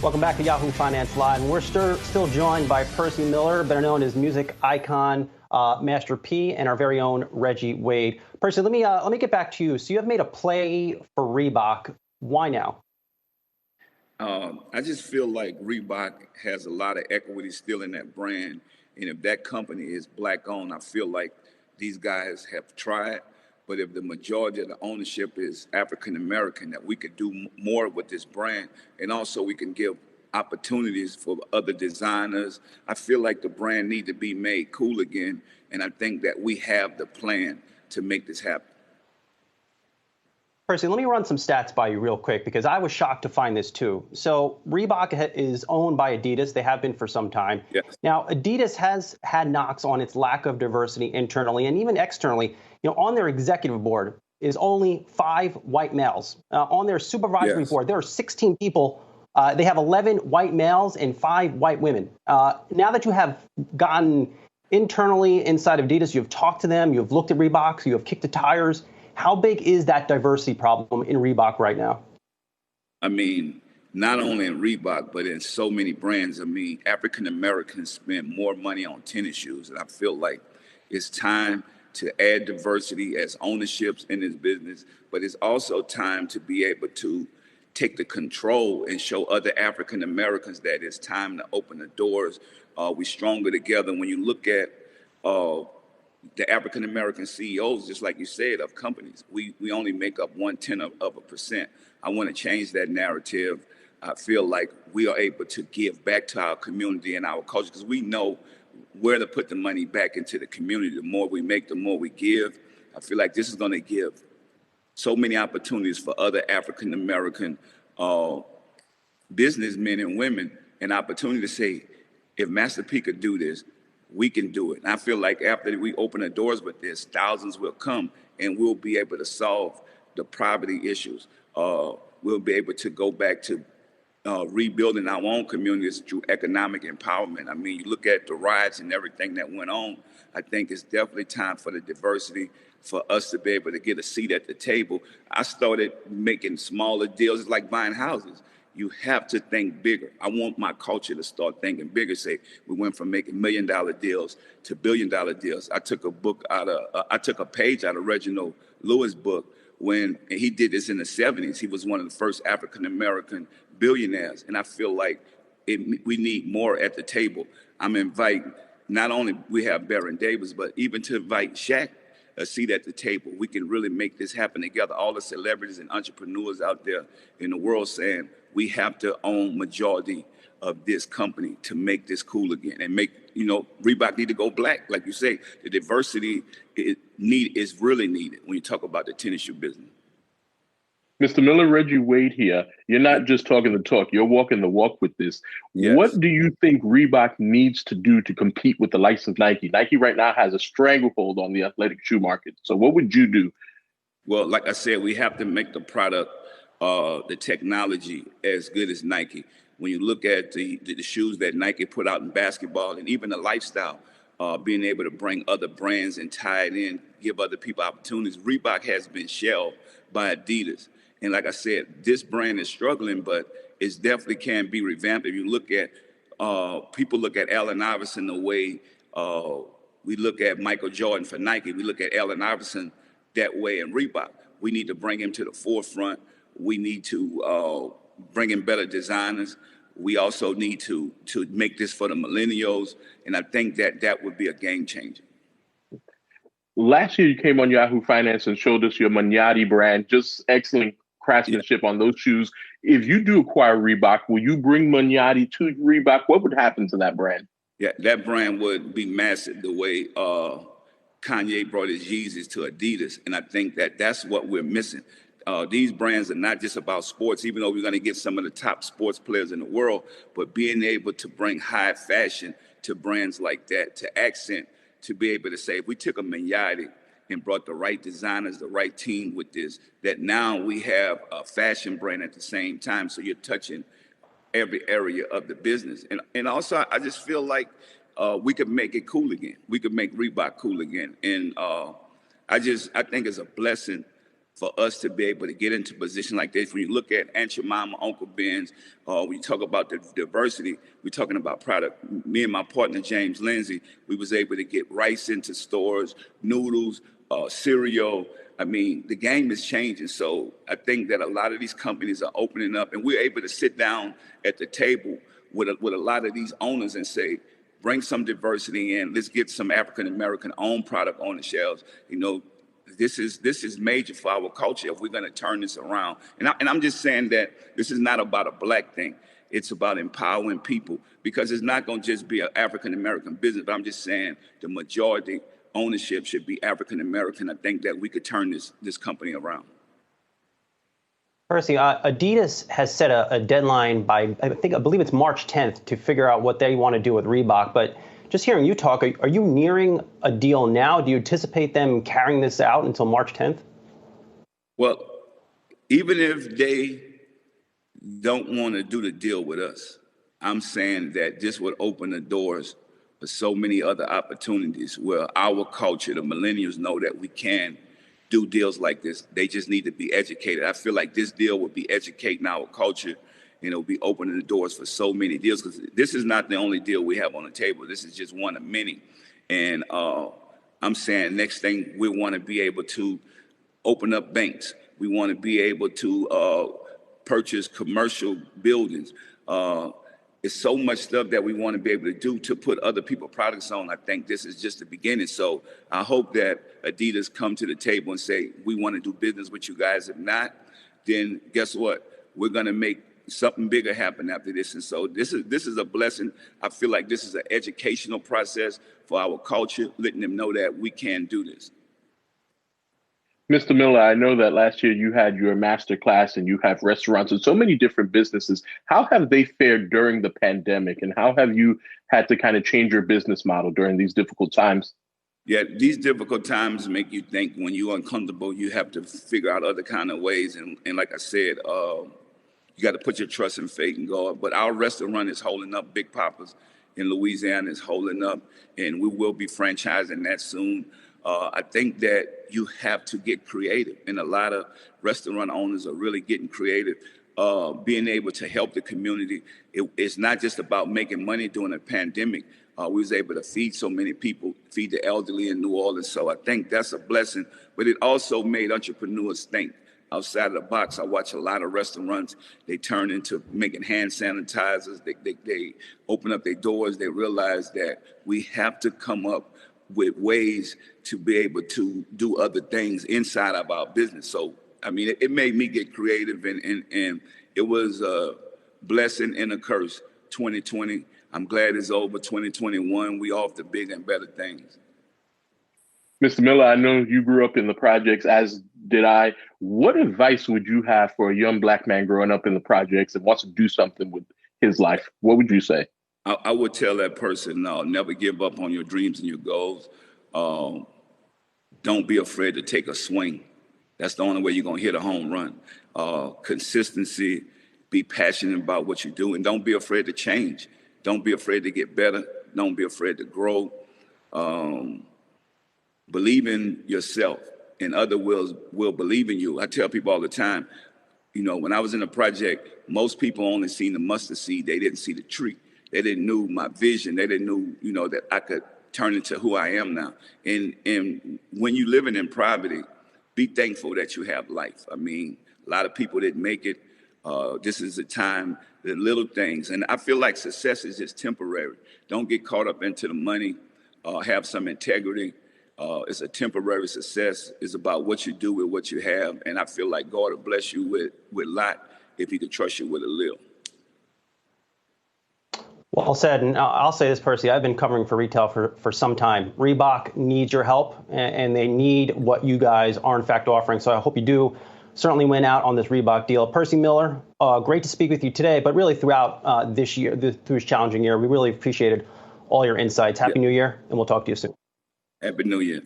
Welcome back to Yahoo Finance Live. And we're still joined by Percy Miller, better known as music icon Master P, and our very own Reggie Wade. Percy, let me get back to you. So you have made a play for Reebok. Why now? I just feel like Reebok has a lot of equity still in that brand. And if that company is black owned, I feel like these guys have tried. But if the majority of the ownership is African American, that we could do more with this brand. And also we can give opportunities for other designers. I feel like the brand need to be made cool again. And I think that we have the plan to make this happen. Percy, let me run some stats by you real quick because I was shocked to find this too. So Reebok is owned by Adidas. They have been for some time. Yes. Now, Adidas has had knocks on its lack of diversity internally and even externally. You know, on their executive board is only 5 white males. On their supervisory board, there are 16 people. They have 11 white males and 5 white women. Now that you have gotten internally inside of Adidas, you've talked to them, you've looked at Reebok, you have kicked the tires. How big is that diversity problem in Reebok right now? I mean, not only in Reebok, but in so many brands. I mean, African Americans spend more money on tennis shoes, and I feel like it's time to add diversity as ownerships in this business, but it's also time to be able to take the control and show other African Americans that it's time to open the doors. We're stronger together. When you look at the African American CEOs, just like you said, of companies, we only make up 0.1%. I want to change that narrative. I feel like we are able to give back to our community and our culture because we know where to put the money back into the community. The more we make, the more we give. I feel like this is going to give so many opportunities for other African American businessmen and women an opportunity to say, if Master P could do this, we can do it. And I feel like after we open the doors with this, thousands will come and we'll be able to solve the poverty issues. We'll be able to go back to rebuilding our own communities through economic empowerment. I mean, you look at the riots and everything that went on, I think it's definitely time for the diversity, for us to be able to get a seat at the table. I started making smaller deals. It's like buying houses. You have to think bigger. I want my culture to start thinking bigger. Say we went from making $1 million deals to $1 billion deals. I took a page out of Reginald Lewis' book when he did this in the 70s. He was one of the first African American billionaires, and I feel like we need more at the table. I'm inviting not only we have Baron Davis, but even to invite Shaq a seat at the table. We can really make this happen together. All the celebrities and entrepreneurs out there in the world saying we have to own majority of this company to make this cool again and make, Reebok need to go black. Like you say, the diversity is really needed when you talk about the tennis shoe business. Mr. Miller, Reggie Wade here. You're not just talking the talk, you're walking the walk with this. Yes. What do you think Reebok needs to do to compete with the likes of Nike? Nike right now has a stranglehold on the athletic shoe market. So what would you do? Well, like I said, we have to make the product, the technology as good as Nike. When you look at the shoes that Nike put out in basketball and even the lifestyle, being able to bring other brands and tie it in, give other people opportunities. Reebok has been shelved by Adidas. And like I said, this brand is struggling, but it definitely can be revamped. If you look at, people look at Allen Iverson the way we look at Michael Jordan for Nike. We look at Allen Iverson that way in Reebok. We need to bring him to the forefront. We need to bring in better designers. We also need to make this for the millennials. And I think that would be a game changer. Last year, you came on Yahoo Finance and showed us your Magnati brand, just excellent craftsmanship on those shoes. If you do acquire Reebok, will you bring Magnati to Reebok? What would happen to that brand? Yeah, that brand would be massive the way Kanye brought his Yeezys to Adidas. And I think that's what we're missing. These brands are not just about sports, even though we're going to get some of the top sports players in the world, but being able to bring high fashion to brands like that, to accent, to be able to say, if we took a Magnati and brought the right designers, the right team with this, that now we have a fashion brand at the same time. So you're touching every area of the business. And also, I just feel like we could make it cool again. We could make Reebok cool again. And I think it's a blessing for us to be able to get into a position like this. When you look at Aunt Your Mama, Uncle Ben's, when you talk about the diversity, we're talking about product. Me and my partner, James Lindsay, we was able to get rice into stores, noodles, cereal. I mean, the game is changing. So I think that a lot of these companies are opening up, and we're able to sit down at the table with a lot of these owners and say, bring some diversity in. Let's get some African-American owned product on the shelves. You know, this is major for our culture if we're going to turn this around. And I'm just saying that this is not about a black thing. It's about empowering people, because it's not going to just be an African-American business. But I'm just saying the majority ownership should be African-American. I think that we could turn this company around. Percy, Adidas has set a deadline by, I believe it's March 10th to figure out what they want to do with Reebok. But just hearing you talk, are you nearing a deal now? Do you anticipate them carrying this out until March 10th? Well, even if they don't want to do the deal with us, I'm saying that this would open the doors for so many other opportunities where our culture, the millennials, know that we can do deals like this. They just need to be educated. I feel like this deal would be educating our culture, and it'll be opening the doors for so many deals, because this is not the only deal we have on the table. This is just one of many. And I'm saying next thing, we want to be able to open up banks. We want to be able to purchase commercial buildings. It's so much stuff that we want to be able to do to put other people's products on. I think this is just the beginning. So I hope that Adidas come to the table and say, we want to do business with you guys. If not, then guess what? We're going to make something bigger happen after this. And so this is a blessing. I feel like this is an educational process for our culture, letting them know that we can do this. Mr. Miller, I know that last year you had your master class and you have restaurants and so many different businesses. How have they fared during the pandemic, and how have you had to kind of change your business model during these difficult times? Yeah, these difficult times make you think. When you're uncomfortable, you have to figure out other kind of ways. And like I said, you got to put your trust and faith in God. But our restaurant is holding up. Big Papa's in Louisiana is holding up, and we will be franchising that soon. I think that you have to get creative, and a lot of restaurant owners are really getting creative, being able to help the community. It's not just about making money during a pandemic. We was able to feed so many people, feed the elderly in New Orleans. So I think that's a blessing, but it also made entrepreneurs think outside of the box. I watch a lot of restaurants. They turn into making hand sanitizers. They open up their doors. They realize that we have to come up with ways to be able to do other things inside of our business. So, I mean, it made me get creative, and it was a blessing and a curse, 2020. I'm glad it's over. 2021, we off to bigger and better things. Mr. Miller, I know you grew up in the projects, as did I. What advice would you have for a young black man growing up in the projects and wants to do something with his life? What would you say? I would tell that person, never give up on your dreams and your goals. Don't be afraid to take a swing. That's the only way you're going to hit a home run. Consistency, be passionate about what you do, and don't be afraid to change. Don't be afraid to get better. Don't be afraid to grow. Believe in yourself, and others will believe in you. I tell people all the time, when I was in a project, most people only seen the mustard seed. They didn't see the tree. They didn't know my vision. They didn't know, that I could turn into who I am now. And when you living in poverty, be thankful that you have life. I mean, a lot of people didn't make it. This is a time, the little things. And I feel like success is just temporary. Don't get caught up into the money. Have some integrity. It's a temporary success. It's about what you do with what you have. And I feel like God will bless you with a lot if he could trust you with a little. Well said. And I'll say this, Percy, I've been covering for retail for some time. Reebok needs your help, and they need what you guys are in fact offering. So I hope you do certainly win out on this Reebok deal. Percy Miller, great to speak with you today, but really throughout this year, through this challenging year, we really appreciated all your insights. Happy New Year, and we'll talk to you soon. Happy New Year.